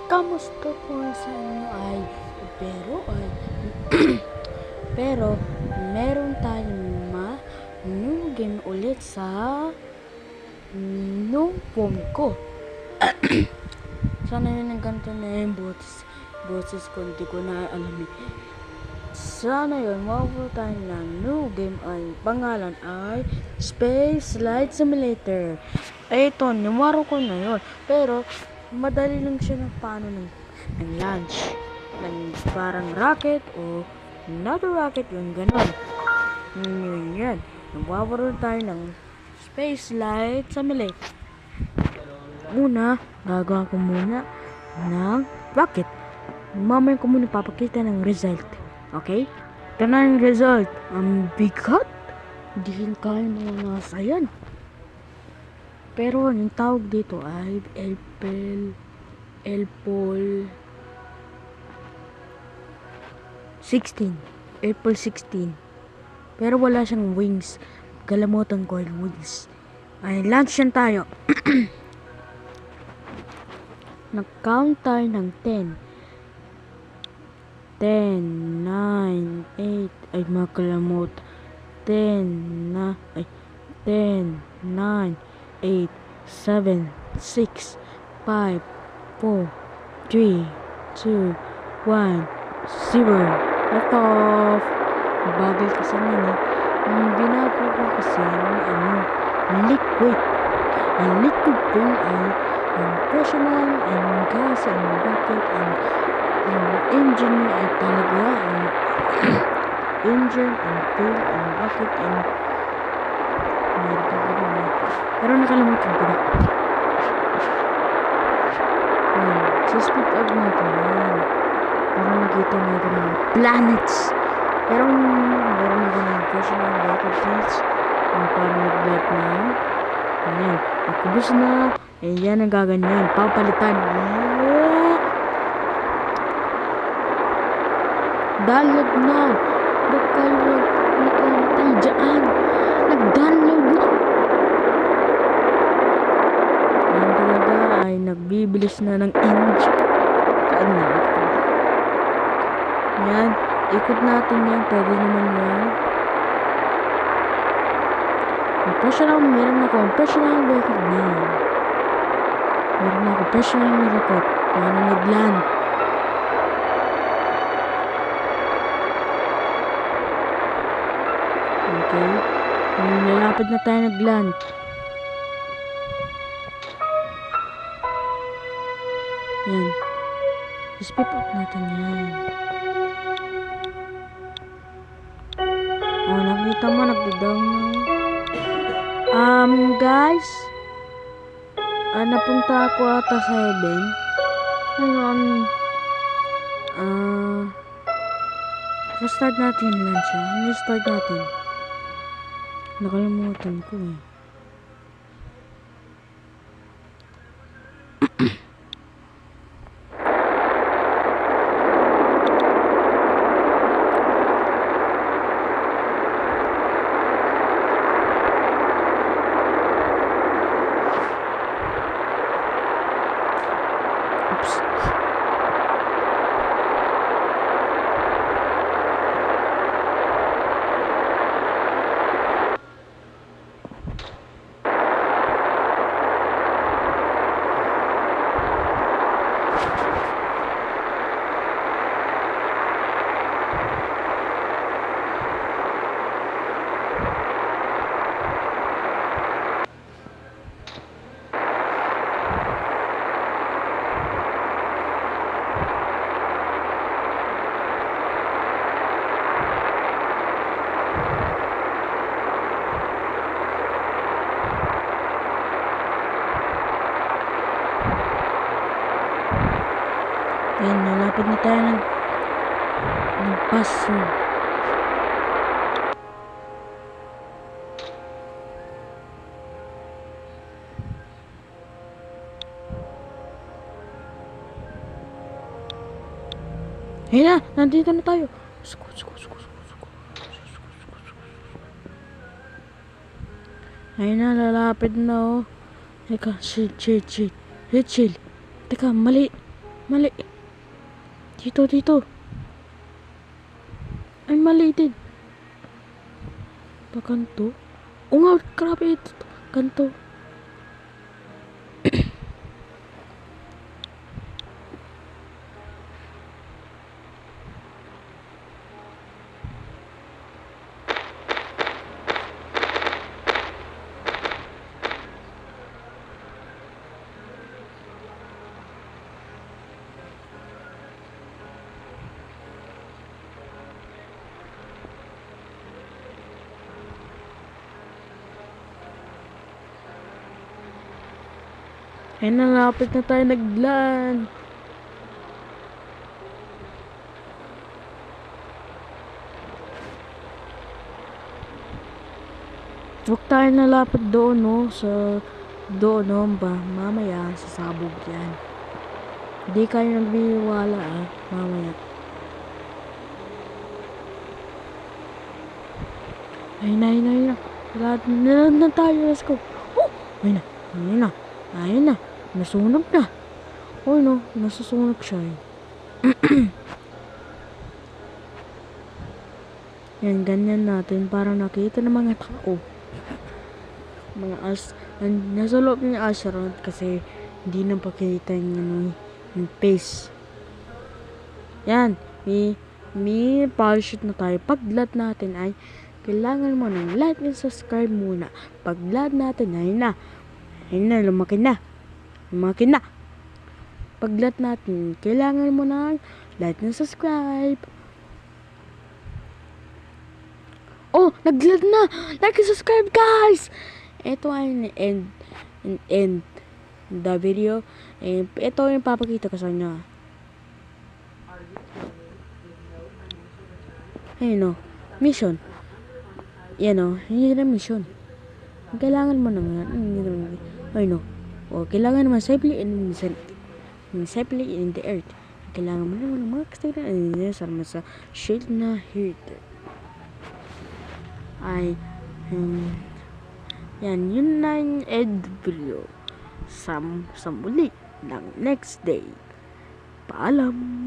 Kamusta po sa inyo ay pero meron tayong new game ulit sa new phone ko. Sana yun ang ganito na yung boses ko, hindi ko na alam eh. Sana yun, mawawala tayo ng new game ay pangalan ay Space Flight Simulator. Ay ito, nimaro ko na yun. Pero madali lang siya ng paano ng launch. Ng parang rocket o not a rocket, yung ganon. Yun. Nagwawaroon tayo ng Space Flight Simulator. Una, gagawa ko muna ng rocket. Mamaya ko muna papakita ng result. Okay? Ito na yung result. Ang bigat. Hindi kaya mga nasa yan. Pero yung tawag dito ay Apple 16. Apple 16. Pero wala siyang wings. Galamutan ko yung wings. Ay, launch yan tayo. Nag-count tayo ng 10. 10, 9, 8. Ay, makalamot. 10, 9, 8, 7, 6, 5, 4, 3, 2, 1, 0. Lift off. Bagal kasi nun eh. Binago ko kasi liquid. Ang liquid fuel ay professional and gas and rocket and engine ay talaga engine and fuel and rocket and pero nakalimutan ko na. So speed up natin para makita natin ang planets. Pero meron na ganun professional rocket fuels para mag-light na ayan, nakubos na. Ayan ang gaganyan, papalitan. Download na. Nakalagay dyan. Nag-download na. Ayan talaga ay nagbibilis na ng engine. Saan na? Ayan, ikot natin yan. Pwede naman yan. Meron ako professional record na. Meron ako professional record. Paano nag-land? Okay. Nalapad na tayo nag-land. Yan. Speed up natin yan. Oh, nakita mo, nagda-down na. Guys. Napunta ako ata sa heaven. Ngayon, restart natin lang siya. Restart natin. Nakalimutan ko eh. Ayan, nalapit na tayo ng paso. Ayan na, nandito na tayo. Ayun na, lalapit na oh. Teka, chill. Teka, mali. Mali. Dito. Ay, mali din. Pakanto. Oo nga, grabe ito. Kanto. Ay, nalapit na tayo naglan. Huwag tayo nalapit doon, no? Doon, no? Mamaya, sasabog yan. Hindi kayo nagbiwala, mamaya. Ayun na. Lahat na tayo, let's go. Oh! Ayun na. Nasunog na. Oh, no, nasusunog siya. Yan, ganyan natin para nakita ng mga tao. Nasa loob ng astronaut kasi hindi na pakita yung face. Yan, may parachute na tayo. Pag-land natin ay kailangan mo ng like and subscribe muna. Pag-land natin, ayun na, lumaki na. Pag-land natin, kailangan mo ng like and subscribe. Oh, nag-land na! Like and subscribe, guys! Ito ay end the video. Ito yung papakita ko sa inyo. Ayun, mission. Yan, yun yung mission. Kailangan mo naman. Ayun, kailangan naman safely in the earth. Kailangan mo naman ng mga kasama sa shield na heater. Ay, yan, yun na yung end video. Sa muli ng next day. Paalam.